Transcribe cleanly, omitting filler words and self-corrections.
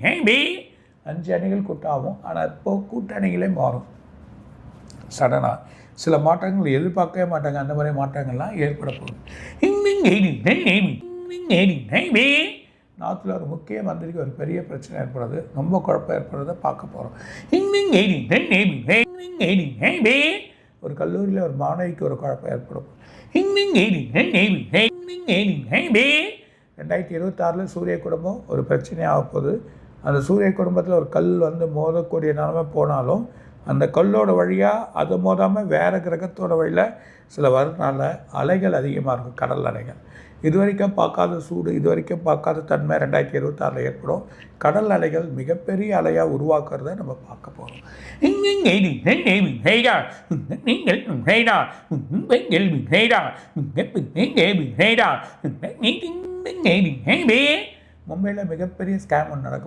5 அணிகள் கூட்டாகும். ஆனால் இப்போது கூட்டணிகளே மாறும். சடனாக சில மாற்றங்கள் எதிர்பார்க்கவே மாட்டாங்க. அந்த மாதிரி மாற்றங்கள்லாம் ஏற்பட போகுது. நாட்டில் ஒரு முக்கிய மந்திரிக்கு ஒரு பெரிய பிரச்சனை ஏற்படுறது, ரொம்ப குழப்பம் ஏற்படுறதை பார்க்க போகிறோம். ஒரு கல்லூரியில் ஒரு மாணவிக்கு ஒரு குழப்பம் ஏற்படும். 2026 சூரிய குடும்பம் ஒரு பிரச்சனையாக போகுது. அந்த சூரிய குடும்பத்தில் ஒரு கல் மோதக்கூடிய நிலைமை போனாலும் அந்த கல்லோட வழியாக அது மோதாமல் வேறு கிரகத்தோட வழியில் சில வரனால அலைகள் அதிகமாக இருக்கும். கடல் அலைகள் இதுவரைக்கும் பார்க்காத சூடு, இதுவரைக்கும் பார்க்காத தன்மை 2026 ஏற்படும். கடல் அலைகள் மிகப்பெரிய அலையாக உருவாக்குறத நம்ம பார்க்க போகிறோம். மும்பையில் மிகப்பெரிய ஸ்கேம் ஒன்று நடக்க